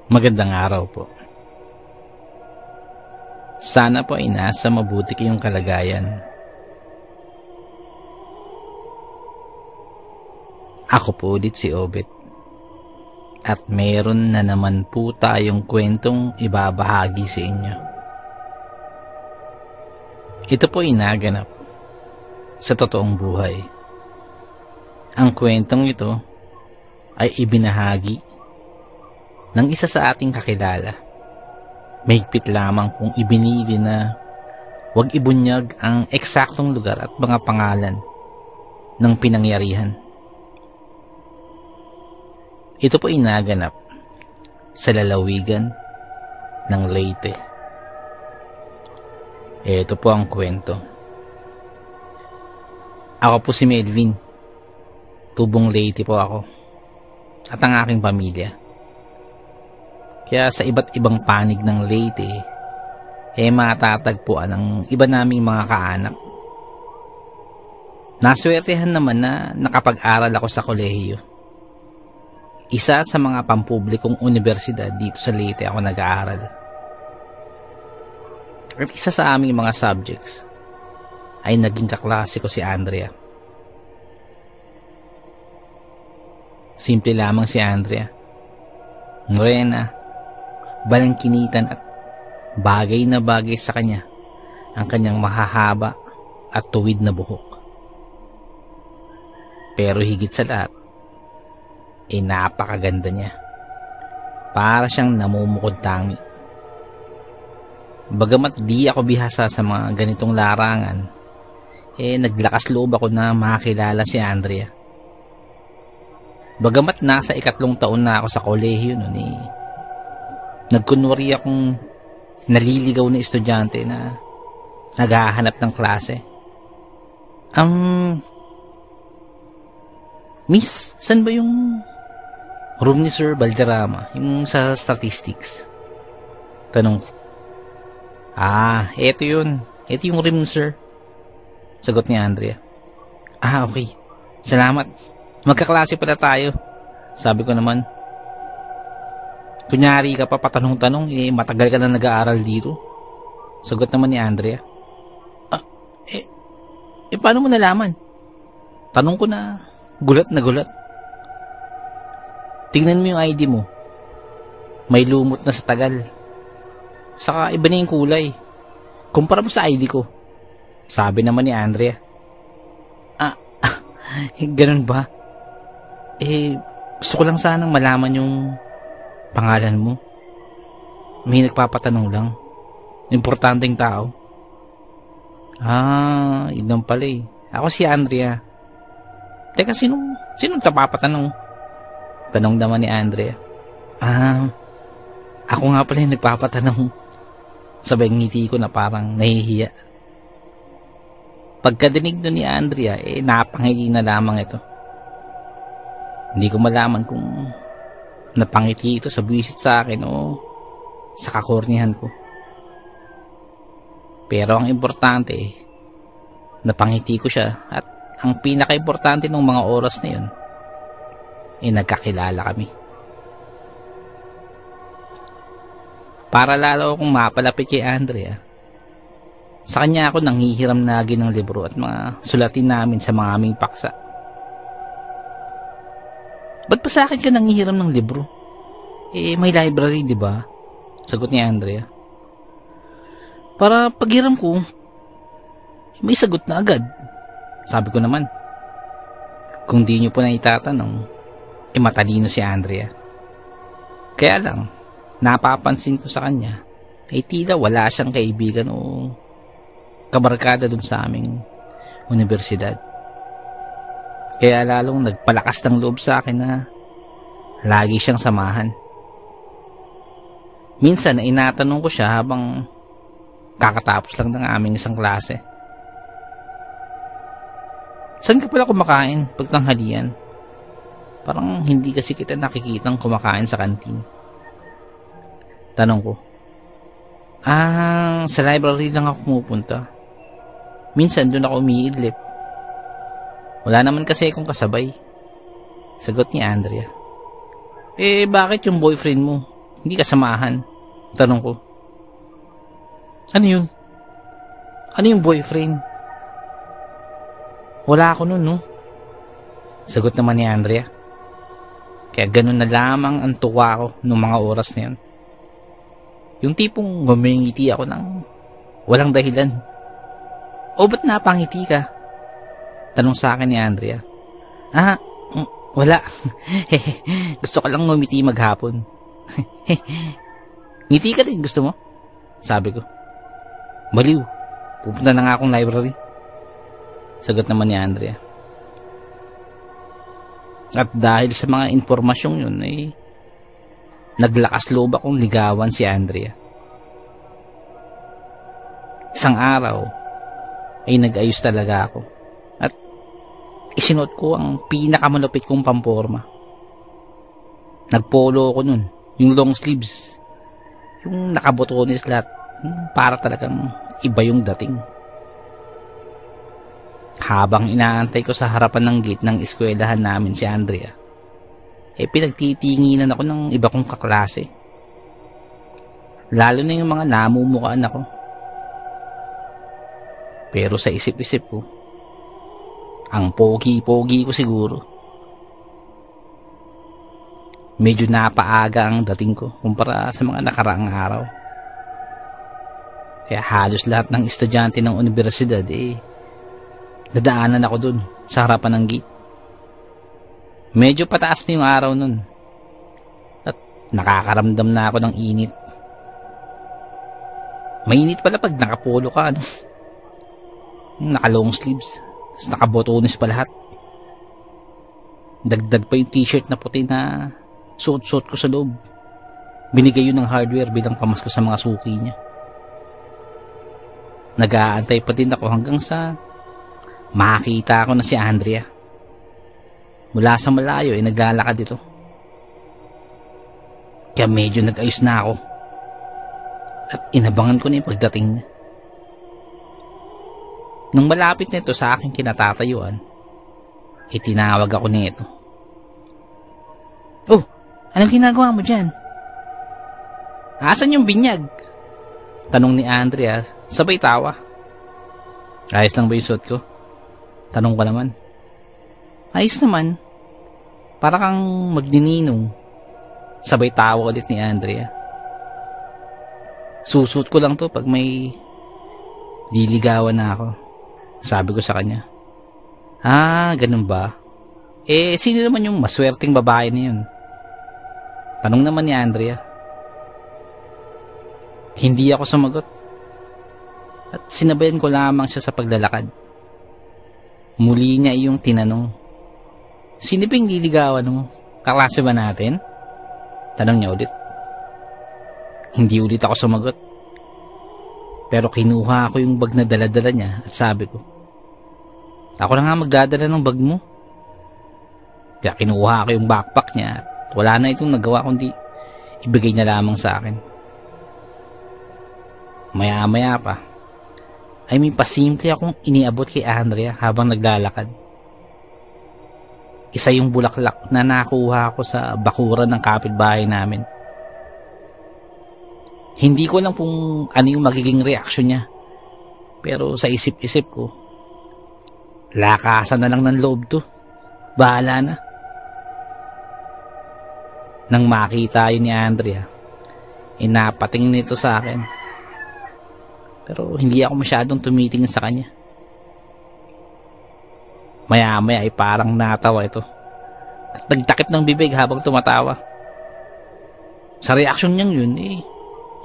Magandang araw po. Sana po ay nasa mabuti kayong kalagayan. Ako po ulit si Obet. At meron na naman po tayong kwentong ibabahagi sa inyo. Ito po ay naganap sa totoong buhay. Ang kwentong ito ay ibinahagi ng isa sa ating kakilala. Mahigpit lamang kung ibinili na huwag ibunyag ang eksaktong lugar at mga pangalan ng pinangyarihan. Ito po ay naganap sa lalawigan ng Leyte. Ito po ang kwento. Ako po si Melvin. Tubong Leyte po ako. At ang aking pamilya. Kaya sa iba't ibang panig ng Leyte, matatagpuan ang iba naming mga kaanak. Naswertehan naman na nakapag-aral ako sa kolehiyo. Isa sa mga pampublikong universidad dito sa Leyte ako nag-aaral. At isa sa aming mga subjects ay naging kaklase ko si Andrea. Simple lamang si Andrea. Morena, balangkinitan at bagay na bagay sa kanya ang kanyang mahahaba at tuwid na buhok. Pero higit sa lahat, napakaganda niya. Para siyang namumukod tangi. Bagamat di ako bihasa sa mga ganitong larangan, naglakas loob ako na makakilala si Andrea. Bagamat nasa 3 taon na ako sa kolehiyo noon, nagkunwari akong naliligaw na estudyante na naghahanap ng klase. Miss, saan ba yung room ni Sir Valderrama? Yung sa statistics? Tanong ko. Eto yun. Eto yung room ni Sir. Sagot ni Andrea. Okay. Salamat. Magkaklase pala tayo. Sabi ko naman. Kunyari ka pa patanong-tanong, matagal ka na nag-aaral dito. Sagot naman ni Andrea. Paano mo nalaman? Tanong ko na gulat na gulat. Tingnan mo yung ID mo. May lumot na sa tagal. Saka iba na yung kulay. Kumpara mo sa ID ko. Sabi naman ni Andrea. Ganun ba? Gusto ko lang sanang malaman yung pangalan mo. May nagpapatanong lang. Importanteng tao. Yun lang pala eh. Ako si Andrea. Teka, sino nagpapatanong? Tanong naman ni Andrea. Ako nga pala yung nagpapatanong. Sabay ngiti ko na parang nahihiya. Pagkadinig doon ni Andrea, napangiti na lamang ito. Hindi ko malaman kung napangiti ito sa buwisit sa akin o sa kakornihan ko. Pero ang importante, napangiti ko siya at ang pinaka-importante ng mga oras na yun, nagkakilala kami. Para lalo akong mapalapit kay Andrea, sa kanya ako nanghihiram lagi ng libro at mga sulatin namin sa mga aming paksa. Ba't pa sa akin ka nanghihiram ng libro? May library, di ba? Sagot ni Andrea. Para paghiram ko, may sagot na agad. Sabi ko naman. Kung di nyo po na itatanong, matalino si Andrea. Kaya lang, napapansin ko sa kanya, tila wala siyang kaibigan o kabarkada dun sa aming universidad. Kaya lalong nagpalakas ng loob sa akin na lagi siyang samahan. Minsan inatanong ko siya habang kakatapos lang ng aming isang klase. Saan ka pala kumakain pag tanghalian? Parang hindi kasi kita nakikitang kumakain sa kantin. Tanong ko. Sa library lang ako pumupunta. Minsan doon ako umiidlip. Wala naman kasi akong kasabay. Sagot ni Andrea. Bakit yung boyfriend mo? hindi ka samahan? Tanong ko. Ano yun? Ano yung boyfriend? Wala ako nun, no? Sagot naman ni Andrea. Kaya ganun na lamang ang tuwa ko nung mga oras na yun. Yung tipong ngumingiti ako ng walang dahilan. O ba't napangiti ka? Tanong sa akin ni Andrea. Wala. Gusto ko lang ngumiti maghapon. Ngiti ka din, gusto mo? Sabi ko. Baliw, pupunta na nga akong library. Sagot naman ni Andrea. At dahil sa mga impormasyong yun, naglakas loob akong ligawan si Andrea. Isang araw, ay nag-ayos talaga ako. At isinuot ko ang pinakamalupit kong pamporma. Nagpolo ko nun, yung long sleeves. Yung nakabotones lahat. Para talagang iba yung dating. Habang inaantay ko sa harapan ng gate ng eskwelahan namin si Andrea, pinagtitinginan ako ng iba kong kaklase. Lalo na yung mga namumukaan ako. Pero sa isip-isip ko, ang pogi-pogi ko siguro. Medyo napaaga ang dating ko kumpara sa mga nakaraang araw. Kaya halos lahat ng estudyante ng universidad nadaanan ako dun sa harapan ng gate. Medyo pataas na yung araw nun. At nakakaramdam na ako ng init. Mainit pala pag nakapolo ka, ano? Naka-long sleeves. Tapos nakabotones pa lahat. Dagdag pa yung t-shirt na puti na suot-suot ko sa loob. Binigay yun ng hardware bilang pamasko sa mga suki niya. Nag-aantay pa din ako hanggang sa makita ko na si Andrea. Mula sa malayo naglalakad ito. Kaya medyo nag-ayos na ako. At inabangan ko na yung pagdating niya. Nung malapit na ito sa aking kinatatayuan, tinawag ako nito. Oh, anong ginagawa mo dyan? Asan yung binyag? Tanong ni Andrea, sabay tawa. Ayos lang ba yung suot ko? Tanong ko naman. Ayos naman. Para kang magnininong. Sabay tawa ulit ni Andrea. Susuot ko lang to pag may liligawan na ako. Sabi ko sa kanya. Ganun ba? Sino naman yung maswerteng babae na yun? Tanong naman ni Andrea. Hindi ako sumagot. At sinabayan ko lamang siya sa paglalakad. Muli niya iyong tinanong. Sino ba yung liligawan mo? Kaklase ba natin? Tanong niya ulit. Hindi ulit ako sumagot. Pero kinuha ko yung bag na dala-dala niya at sabi ko, ako na nga magdadala ng bag mo. Kaya kinuha ko yung backpack niya at wala na itong nagawa kundi ibigay niya lamang sa akin. Maya-maya pa, ay may pasimple akong iniabot kay Andrea habang naglalakad. Isa yung bulaklak na nakuha ko sa bakuran ng kapitbahay namin. Hindi ko lang kung ano yung magiging reaksyon niya. Pero sa isip-isip ko, lakasan na lang ng loob to. Bahala na. Nang makita yun ni Andrea, napatingin nito sa akin. Pero hindi ako masyadong tumitingin sa kanya. Maya-maya ay parang natawa ito. At nagtakip ng bibig habang tumatawa. Sa reaksyon niyang yun,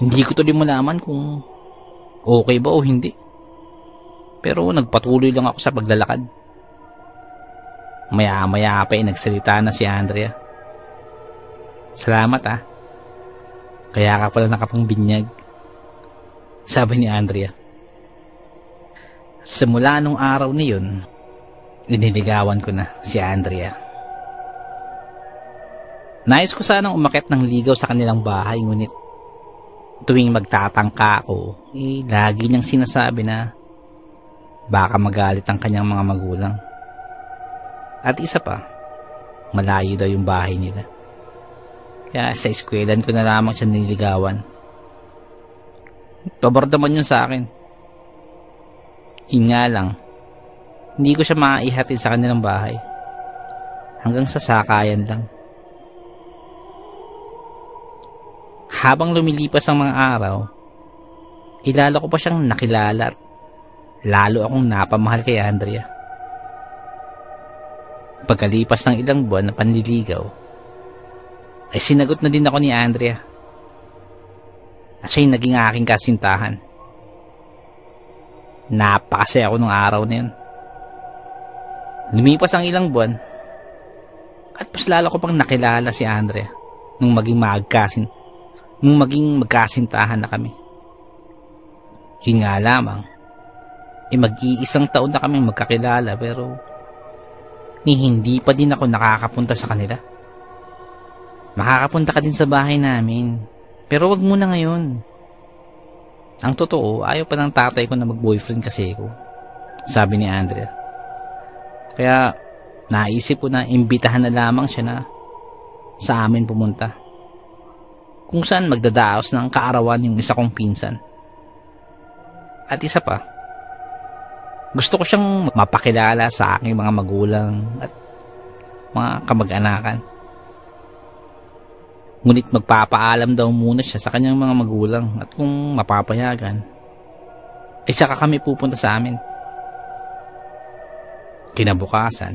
hindi ko tuloy malaman kung okay ba o hindi. Pero nagpatuloy lang ako sa paglalakad. Maya-maya pa nagsalita na si Andrea. Salamat Kaya ka pala nakapangbinyag. Sabi ni Andrea. At simula nung araw na yun, iniligawan ko na si Andrea. Nais ko sanang umakyat ng ligaw sa kanilang bahay, ngunit tuwing magtatangka ako, lagi niyang sinasabi na baka magalit ang kanyang mga magulang. At isa pa, malayo daw yung bahay nila. Kaya sa eskwelahan ko na lamang siya nililigawan. Pabor naman yun sa akin. Yun nga lang, hindi ko siya maihatid sa kanilang bahay. Hanggang sa sakayan lang. Habang lumilipas ang mga araw, ilalo ko pa siyang nakilala at lalo akong napamahal kay Andrea. Pagkalipas ng ilang buwan na panliligaw, ay sinagot na din ako ni Andrea. At siya'y naging aking kasintahan. Napakasaya ako nung araw na yun. Lumipas ang ilang buwan, at mas lalo ko pang nakilala si Andrea nung maging magkasintahan na kami. Yun nga lamang, mag-iisang taon na kami magkakilala pero hindi pa din ako nakakapunta sa kanila. Makakapunta ka din sa bahay namin, pero wag muna ngayon. Ang totoo, ayaw pa ng tatay ko na mag-boyfriend kasi ko, sabi ni Andrea. Kaya naisip ko na imbitahan na lamang siya na sa amin pumunta, kung saan magdadaos ng kaarawan yung isa kong pinsan. At isa pa, gusto ko siyang mapakilala sa aking mga magulang at mga kamag-anakan. Ngunit magpapaalam daw muna siya sa kanyang mga magulang at kung mapapayagan, ay saka kami pupunta sa amin. Kinabukasan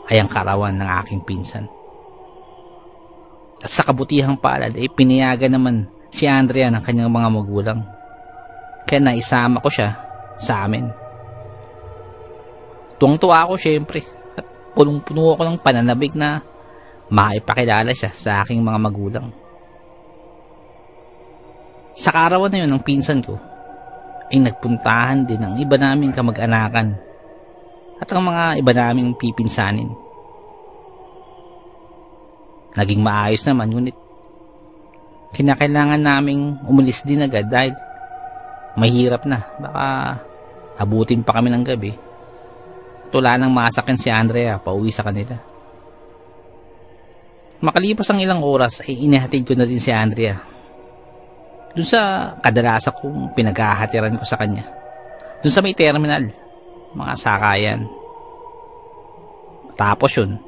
ay ang karawan ng aking pinsan. At sa kabutihang palad ay pinayagan naman si Andrea ng kanyang mga magulang. Kaya naisama ko siya sa amin. Tuwang-tuwa ako syempre at punong-puno ako ng pananabik na maipakilala siya sa aking mga magulang. Sa karawan na yun ng pinsan ko ay nagpuntahan din ang iba naming kamag-anakan at ang mga iba naming pipinsanin. Naging maayos naman, ngunit kinakailangan naming umalis din agad dahil mahirap na, baka abutin pa kami ng gabi. Tula nang masakin si Andrea pauwi sa kanila. Makalipas ang ilang oras ay inihatid ko na din si Andrea dun sa kadalasan kong pinaghahatiran ko sa kanya, dun sa may terminal, mga sakayan. Tapos yun,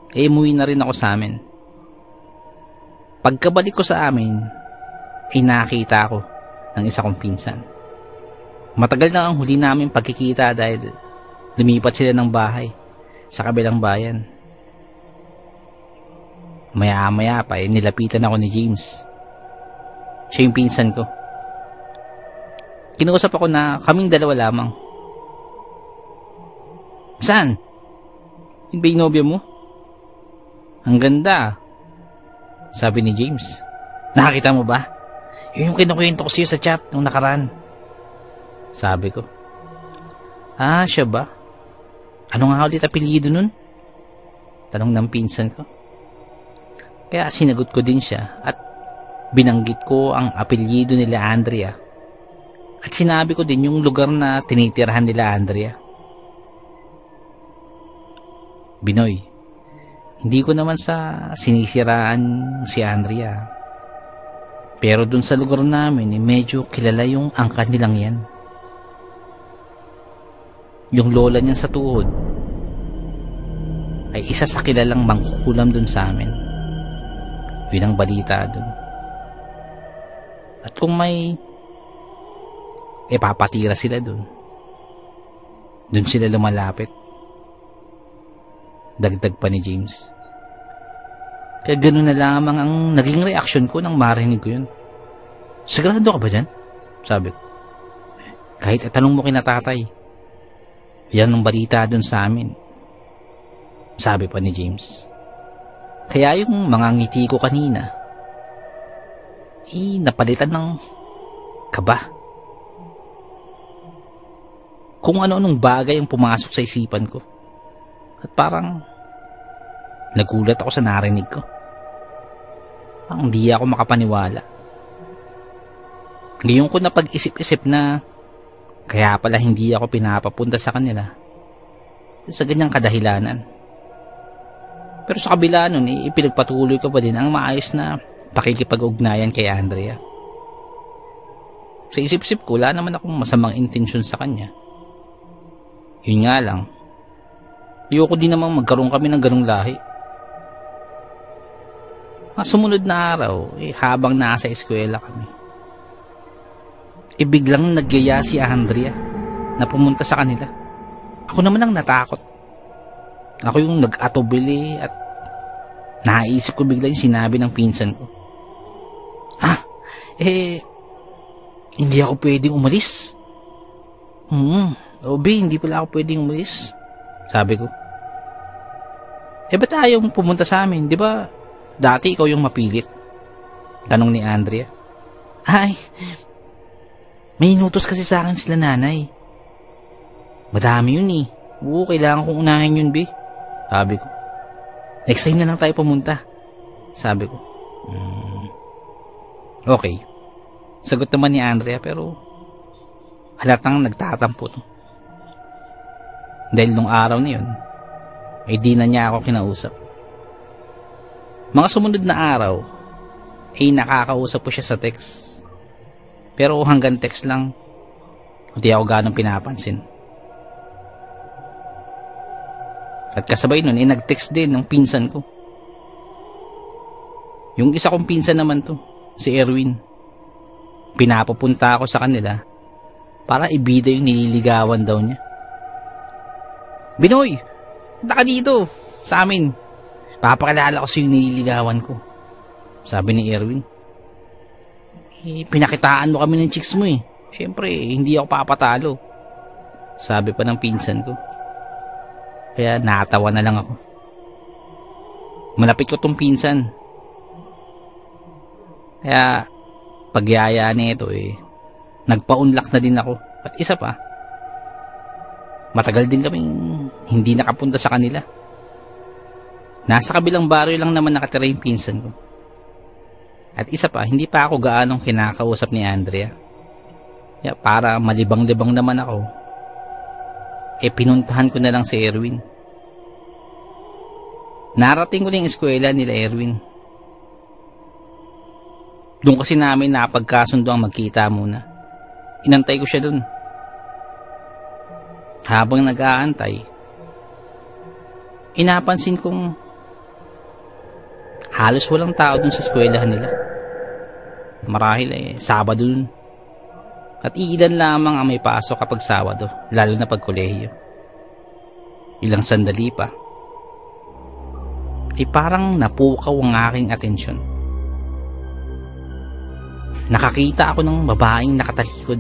umuwi na rin ako sa amin. Pagkabalik ko sa amin ay nakita ko ng isa kong pinsan. Matagal na ang huli namin pagkikita dahil lumipat sila ng bahay sa kabilang bayan. Maya-maya pa nilapitan ako ni James. Siya yung pinsan ko. Kinuusap ako na kaming dalawa lamang. Saan? Yung binobya mo? Ang ganda, sabi ni James. Nakakita mo ba? Yun yung kinukwento ko sa'yo sa chat nung nakaraan, sabi ko. Ah, siya ba? Ano nga ulit apelyido nun? Tanong ng pinsan ko. Kaya sinagot ko din siya at binanggit ko ang apelyido nila Andrea. At sinabi ko din yung lugar na tinitirahan nila Andrea. Binoy, hindi ko naman sa sinisiraan si Andrea. Pero dun sa lugar namin, medyo kilala yung angkan nilang yan. Yung lola niyan sa tuhod ay isa sa kilalang mangkukulam dun sa amin. Yun ang balita dun. At kung may papatira sila dun sila lumalapit. Dagdag pa ni James. Kaya gano'n na lamang ang naging reaksyon ko nang marinig ko yun. Sigurado ka ba dyan? Sabi ko. Kahit itanong mo kina tatay, yan ang balita dun sa amin, sabi pa ni James. Kaya yung mga ngiti ko kanina napalitan ng kaba. Kung ano-anong bagay ang pumasok sa isipan ko. At parang nagulat ako sa narinig ko. Ang di ako makapaniwala. Ngayon ko na pag-isip-isip na kaya pala hindi ako pinapapunta sa kanila sa ganyang kadahilanan. Pero sa kabila nun, ipinagpatuloy ko pa din ang maayos na pakikipag-ugnayan kay Andrea. Sa isip-isip ko, wala naman akong masamang intensyon sa kanya. Yun nga lang, ayoko din namang magkaroon kami ng ganung lahi. Sumunod na araw, habang nasa eskwela kami, biglang nagyaya si Andrea na pumunta sa kanila. Ako naman ang natakot. Ako yung nag-atubili at naisip ko bigla yung sinabi ng pinsan ko. Hindi ako pwedeng umalis. Obi, hindi pala ako pwedeng umalis. Sabi ko. Ba't ayaw mong pumunta sa amin? Di ba dati ikaw yung mapilit? Tanong ni Andrea. May inutos kasi sa akin sila nanay. Madami yun eh. Oo, kailangan kong unahin yun, Bi. Sabi ko. Next time na lang tayo pumunta. Sabi ko. Okay. Sagot naman ni Andrea pero halatang nagtatampo to. Dahil nung araw na yun, di na niya ako kinausap. Mga sumunod na araw, nakakausap ko siya sa text. Pero hanggang text lang, hindi ako ganong pinapansin. At kasabay nun, nag-text din ng pinsan ko. Yung isa kong pinsan naman to, si Erwin. Pinapapunta ako sa kanila para ibida yung nililigawan daw niya. Binoy, punta ka dito sa amin. Papakilala ko sa yung nililigawan ko. Sabi ni Erwin. Pinakitaan mo kami ng chicks mo eh. Siyempre, hindi ako papatalo. Sabi pa ng pinsan ko. Kaya natawa na lang ako. Malapit ko tong pinsan. Kaya pagyaya nito nagpa-unlock na din ako. At isa pa, matagal din kaming hindi nakapunta sa kanila. Nasa kabilang baryo lang naman nakatira yung pinsan ko. At isa pa, hindi pa ako gaanong kinakausap ni Andrea. Kaya para malibang-libang naman ako, pinuntahan ko na lang si Erwin. Narating ko na yung eskwela nila Erwin. Doon kasi namin napagkasundo ang magkita muna. Inantay ko siya doon. Habang nag-aantay, inapansin kong halos walang tao doon sa eskwelahan nila. Marahil Sabado doon. At iilan lamang ang may pasok kapag Sabado, lalo na pag kolehiyo. Ilang sandali pa, parang napukaw ang aking atensyon. Nakakita ako ng babaeng nakatalikod.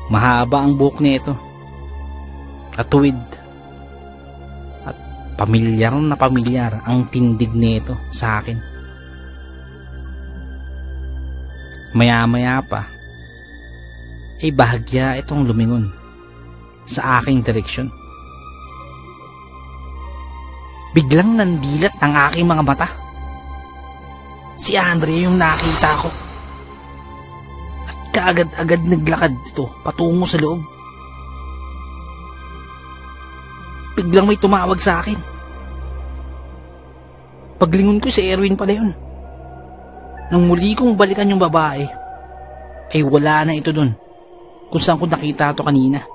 Mahaba ang buhok nito at tuwid. At pamilyar na pamilyar ang tindig nito sa akin. Maya-maya pa, bahagya itong lumingon sa aking direksyon. Biglang nandilat ang aking mga mata. Si Andrea yung nakita ko. At kaagad-agad naglakad dito patungo sa loob. Biglang may tumawag sa akin. Paglingon ko, si Erwin pala yun. Nang muli kong balikan yung babae, wala na ito dun kung saan ko nakita ito kanina.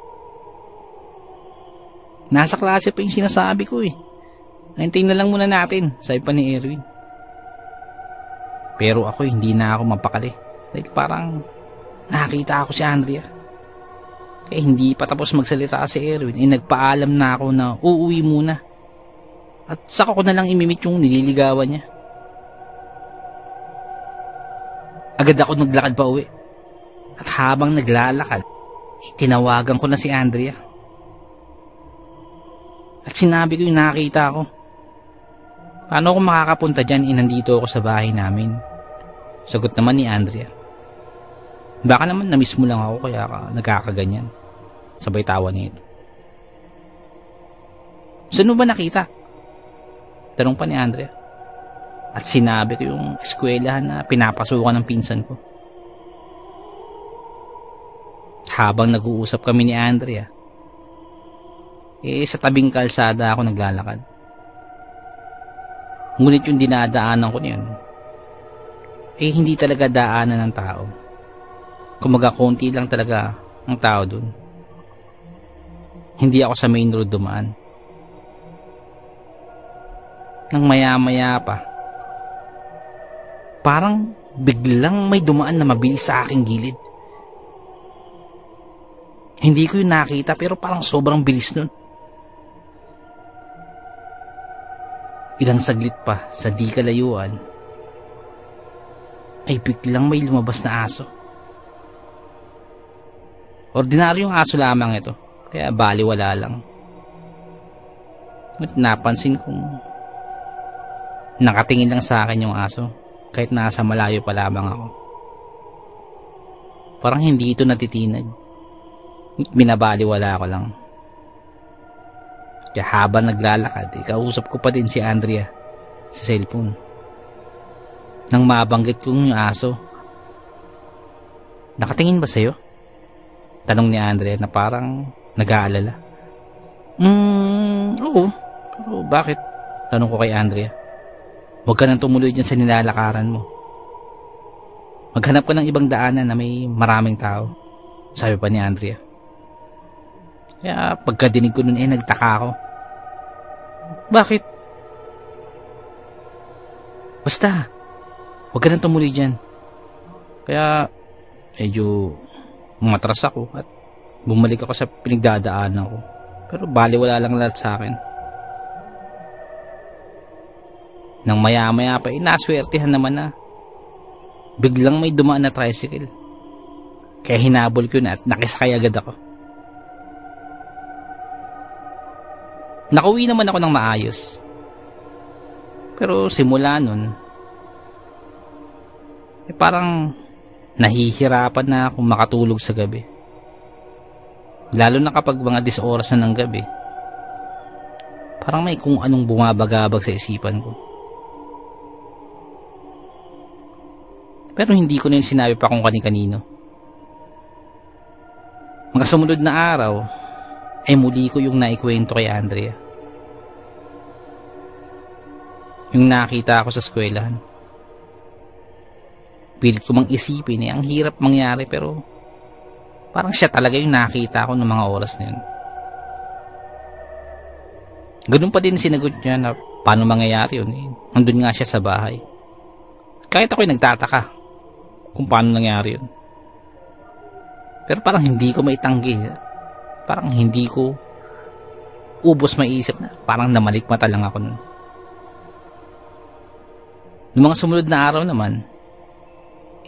Nasa klase pa yung sinasabi ko Hintayin na lang muna natin, sabi pa ni Erwin. Pero ako hindi na ako mapakali dahil parang nakita ako si Andrea. Kaya hindi pa tapos magsalita si Erwin, nagpaalam na ako na uuwi muna. At saka ko na lang imimit yung nililigawan niya. Agad ako naglakad pa uwi. At habang naglalakad, tinawagan ko na si Andrea. At sinabi ko yung nakita ko. Paano ako makakapunta dyan? Nandito ako sa bahay namin. Sagot naman ni Andrea. Baka naman na-miss mo lang ako kaya ka nagkakaganyan. Sabay tawa nito. Saan mo ba nakita? Tanong pa ni Andrea. At sinabi ko yung eskwelahan na pinapasukan ng pinsan ko. Habang nag-uusap kami ni Andrea, sa tabing kalsada ako naglalakad. Ngunit yung dinadaanan ko niyon, hindi talaga daanan ng tao. Kumaga konti lang talaga ang tao dun. Hindi ako sa main road dumaan. Nang maya-maya pa, parang biglang may dumaan na mabilis sa aking gilid. Hindi ko yun nakita pero parang sobrang bilis nun. Ilang saglit pa sa di kalayuan ay biglang may lumabas na aso. Ordinaryong aso lamang ito, kaya baliwala lang. At napansin kong nakatingin lang sa akin yung aso kahit nasa malayo pa lamang ako. Parang hindi ito natitinag. Binabaliwala ko lang. Kaya habang naglalakad, kausap ko pa din si Andrea sa cellphone. Nang mabanggit kong yung aso, "Nakatingin ba sa'yo?" Tanong ni Andrea na parang nag-aalala. Oo. Pero bakit?" Tanong ko kay Andrea. "Huwag ka nang tumuloy dyan sa nilalakaran mo. Maghanap ka ng ibang daanan na may maraming tao," sabi pa ni Andrea. Kaya pagkadinig ko nun nagtaka ako. "Bakit?" "Basta, huwag ka nang tumuloy dyan." Kaya medyo umatras ako at bumalik ako sa pinagdadaanan ko. Pero baliwala lang lahat sa akin. Nang maya-maya pa, naswertihan naman na biglang may dumaan na tricycle. Kaya hinabol ko na at nakisakay agad ako. Nakauwi naman ako ng maayos. Pero simula nun, parang nahihirapan na akong makatulog sa gabi. Lalo na kapag mga 10 oras na ng gabi. Parang may kung anong bumabagabag sa isipan ko. Pero hindi ko na yun sinabi pa kung kani-kanino. Mga sumunod na araw, muli ko yung naikwento kay Andrea. Yung nakita ako sa eskwelahan. Pilit ko mang isipin ang hirap mangyari pero parang siya talaga yung nakita ko ng mga oras na yun. Ganun pa din sinagot niya na paano mangyayari yun. Nandun nga siya sa bahay. Kahit ako'y nagtataka kung paano nangyari yun. Pero parang hindi ko maitanggi. Parang hindi ko ubos maisip na parang namalikmata lang ako nun. Noong mga sumunod na araw naman,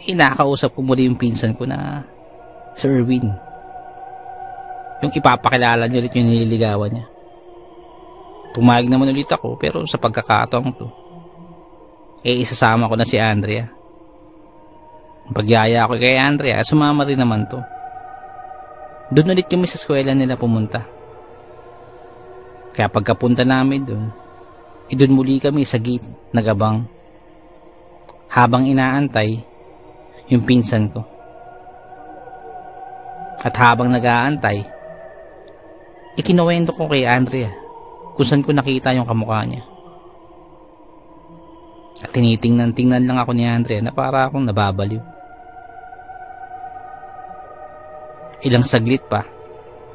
nakakausap ko muli yung pinsan ko na si Erwin. Yung ipapakilala niya ulit yung nililigawan niya. Pumayag naman ulit ako pero sa pagkakataong to, isasama ko na si Andrea. Pagyaya ko kay Andrea, sumama rin naman to. Doon ulit kami sa eskwela nila pumunta. Kaya pagkapunta namin doon, doon muli kami sa gate nagabang. Habang inaantay yung pinsan ko. At habang nag-aantay, ikinuwento ko kay Andrea kung saan ko nakita yung kamukha niya. At tinitingnan-tingnan lang ako ni Andrea na para akong nababaliw. Ilang saglit pa,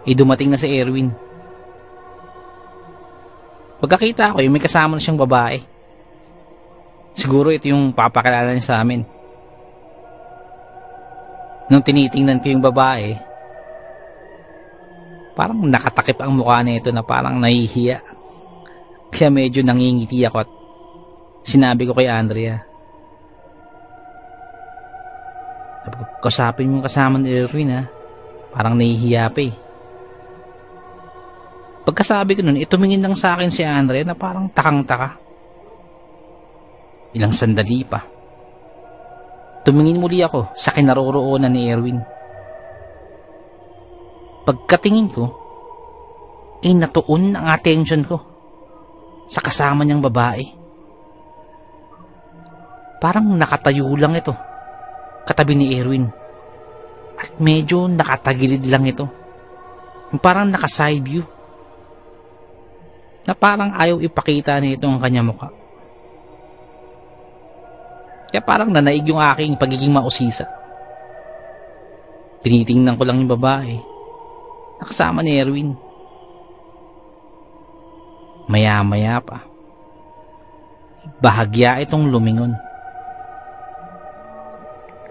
dumating na si Erwin. Pagkakita ko, may kasama na siyang babae. Siguro ito yung papakilala niya sa amin. Nung tinitingnan ko yung babae, parang nakatakip ang mukha nito na parang nahihiya. Kaya medyo nangingiti ako at sinabi ko kay Andrea, "Kausapin mo yung kasama ni Erwin ha. Parang nahihiya pa eh." Pagkasabi ko nun, tumingin lang sa akin si Andrea na parang takang-taka. Ilang sandali pa, tumingin muli ako sa kinaroroonan ni Erwin. Pagkatingin ko, natuon ang attention ko sa kasama niyang babae. Parang nakatayo lang ito katabi ni Erwin. At medyo nakatagilid lang ito. Parang naka-side view. na parang ayaw ipakita nito ang kanyang mukha. Kaya parang nanaig yung aking pagiging mausisa. Tinitingnan ko lang yung babae na kasama ni Erwin. Maya-maya pa, bahagya itong lumingon.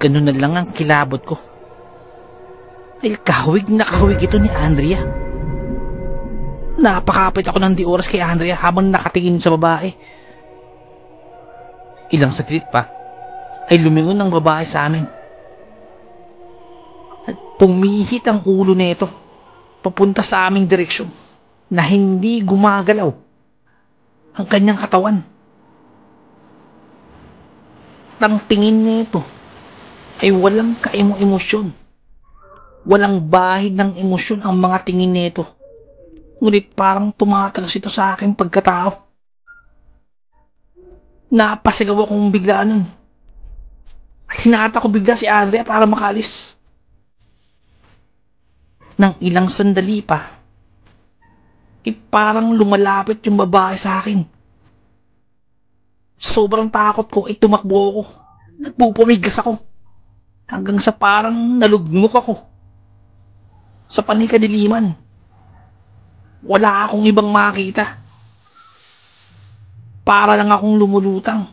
Ganun na lang ang kilabot ko. Ay, kahawig na kahawig ito ni Andrea. Napakapit ako ng di oras kay Andrea habang nakatingin sa babae. Ilang saglit pa ay lumingon ang babae sa amin. At pumihit ang ulo nito papunta sa aming direksyon na hindi gumagalaw ang kanyang katawan. Ang tingin nito ay walang kaemo-emosyon. Walang bahid ng emosyon ang mga tingin nito. Ngunit parang tumatalas ito sa aking pagkatao. Napasigaw akong bigla nun. At hinata ko bigla si Andrea para makalis. Nang ilang sandali pa, parang lumalapit yung babae sa akin. Sobrang takot ko, tumakbo ako. Nagpupumigas ako. Hanggang sa parang nalugmok ako sa panikadiliman. Wala akong ibang makita. Para lang akong lumulutang.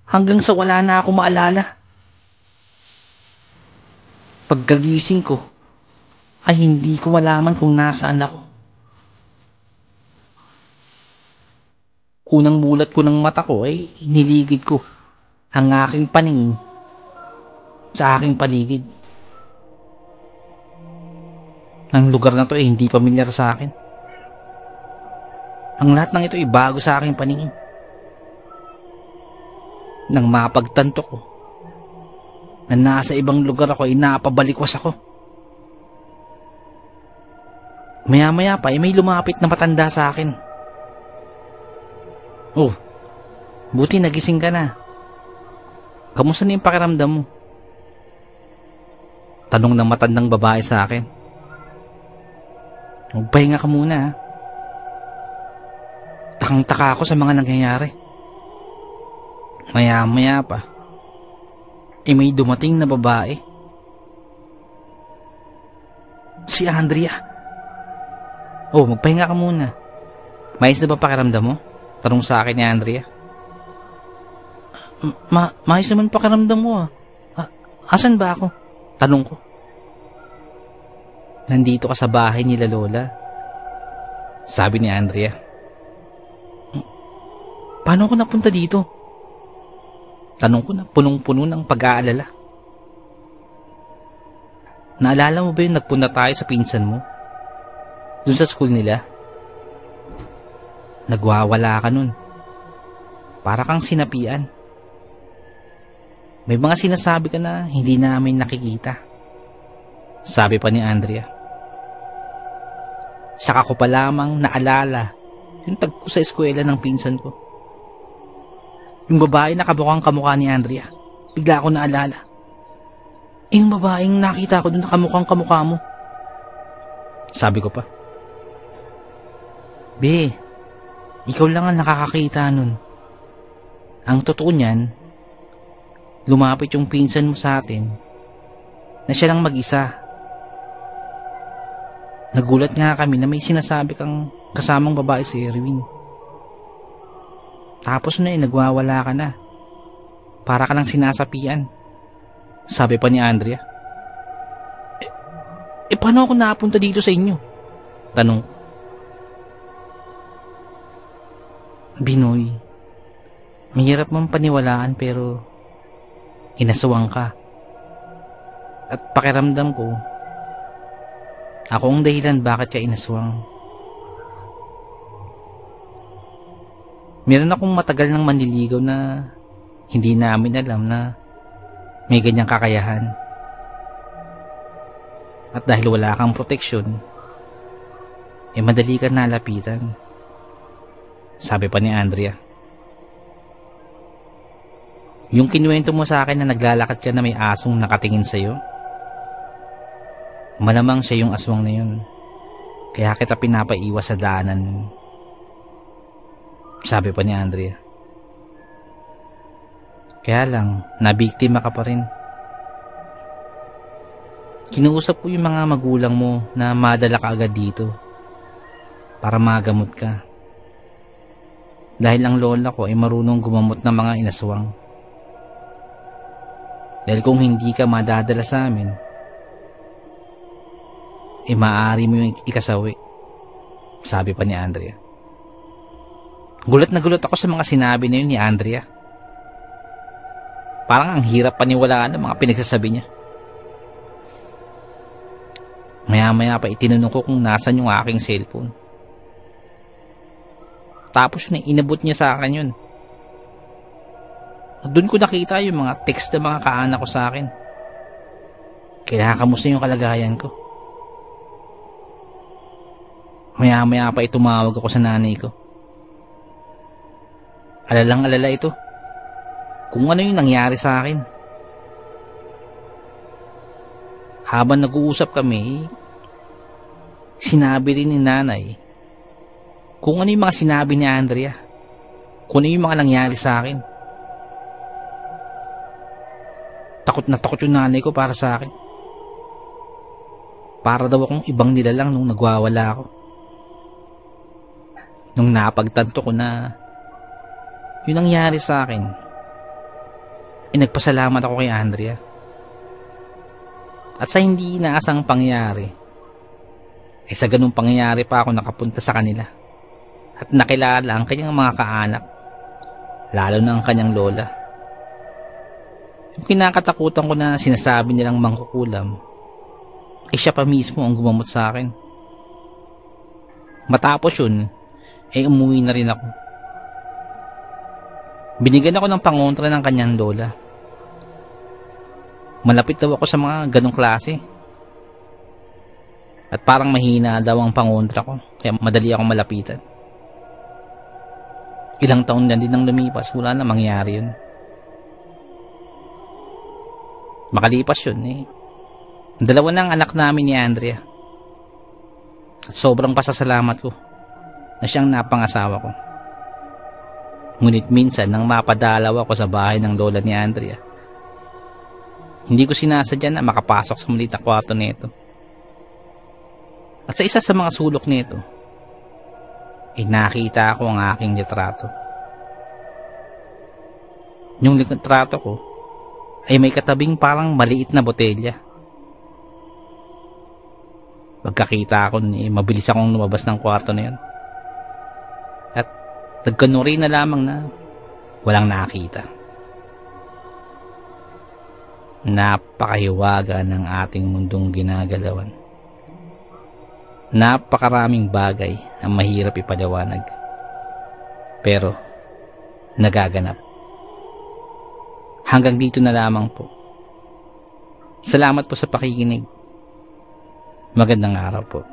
Hanggang sa wala na akong maalala. Pagkagising ko, ay hindi ko malaman kung nasaan ako. Unang mulat ko ng mata ko ay iniligid ko ang aking paningin sa aking paligid. Ang lugar na to ay hindi pamilyar sa akin. Ang lahat ng ito ay bago sa aking paningin. Nang mapagtanto ko na nasa ibang lugar ako ay napabalikwas ako. Maya-maya pa ay may lumapit na matanda sa akin. Oh, buti nagising ka na. Kamusta na yung pakiramdam mo? Tanong ng matandang babae sa akin. Magpahinga ka muna ha. Takang-taka ako sa mga nangyayari. Maya-maya pa, may dumating na babae. Si Andrea. Oh, magpahinga ka muna. Maayos na ba pakiramdam mo? Tanong sa akin ni Andrea. Maayos naman pakiramdam mo asan ba ako? Tanong ko. Nandito ka sa bahay nila Lola, sabi ni Andrea. Paano ako napunta dito? Tanong ko na punong-puno ng pag-aalala. Naalala mo ba yung nagpunta tayo sa pinsan mo? Dun sa school nila? Nagwawala ka nun. Para kang sinapian. May mga sinasabi ka na hindi namin nakikita, sabi pa ni Andrea. Saka ko pa lamang naalala yung tagpo sa eskwela ng pinsan ko. Yung babae na kamukhang kamukha ni Andrea. Bigla ako naalala. Yung babaeng nakita ko doon na kamukhang kamukha mo. Sabi ko pa. Be, ikaw lang ang nakakakita nun. Ang totoo niyan, lumapit yung pinsan mo sa atin na siya lang mag-isa. Nagulat nga kami na may sinasabi kang kasamang babae si Erwin. Tapos na nagwawala ka na. Para ka lang sinasapian, sabi pa ni Andrea. Paano ako napunta dito sa inyo? Tanong. Binoy, mahirap mong paniwalaan pero inasawang ka. At pakiramdam ko, ako ang dahilan bakit ka inaswang. Meron akong matagal nang manliligaw na hindi namin alam na may ganyang kakayahan. At dahil wala kang proteksyon, madali ka nalapitan, sabi pa ni Andrea. Yung kinuwento mo sa akin na naglalakad ka na may asong nakatingin sa'yo, malamang siya yung aswang na yun. Kaya kita pinapaiwas sa daanan. Sabi pa ni Andrea. Kaya lang, nabiktima ka pa rin. Kinuusap ko yung mga magulang mo na madala ka agad dito para magamot ka. Dahil ang lola ko ay marunong gumamot ng mga inaswang. Dahil kung hindi ka madadala sa amin, maaari mo yung ikasawi. Sabi pa ni Andrea. Gulat na gulat ako sa mga sinabi na yun ni Andrea. Parang ang hirap paniwalaan ng mga pinagsasabi niya. Maya-maya pa itinanong ko kung nasan yung aking cellphone. Tapos na inabot niya sa akin yun. Doon ko nakita yung mga text ng mga kaanak ko sa akin. Kinakamusta yung kalagayan ko. Maya-maya pa tumawag ako sa nanay ko. Alalang-alala ito. Kung ano yung nangyari sa akin. Habang nag-uusap kami, sinabi rin ni nanay kung ano yung mga sinabi ni Andrea. Kung ano yung mga nangyari sa akin. Takot na takot yung nanay ko para sa akin. Para daw akong ibang nilalang nung nagwawala ako. Nung napagtanto ko na yun nangyari sa akin, nagpasalamat ako kay Andrea. At sa hindi inaasang pangyayari, sa ganung pangyayari pa ako nakapunta sa kanila at nakilala ang kanyang mga kaanak, lalo na ang kanyang lola. Yung kinakatakutan ko na sinasabi nilang mangkukulam, siya pa mismo ang gumamot sa akin. Matapos yun, umuwi na rin ako. Binigyan ako ng pangontra ng kanyang lola. Malapit daw ako sa mga ganong klase. At parang mahina daw ang pangontra ko, kaya madali akong malapitan. Ilang taon na din ang lumipas, wala na mangyari yun. Makalipas yun, dalawa na ang anak namin ni Andrea. At sobrang pasasalamat ko na siyang napangasawa ko. Ngunit minsan nang mapadalaw ako sa bahay ng lola ni Andrea, hindi ko sinasadya na makapasok sa maliit na kwarto nito. At sa isa sa mga sulok nito, nakita ko ang aking litrato. Yung litrato ko ay may katabing parang maliit na botelya. Pagkakita ko, mabilis akong lumabas ng kwarto na yun. At nagkanuri na lamang na walang nakita. Napakahiwaga ng ating mundong ginagalawan. Napakaraming bagay ang mahirap ipaliwanag. Pero nagaganap. Hanggang dito na lamang po. Salamat po sa pakikinig. Magandang araw po.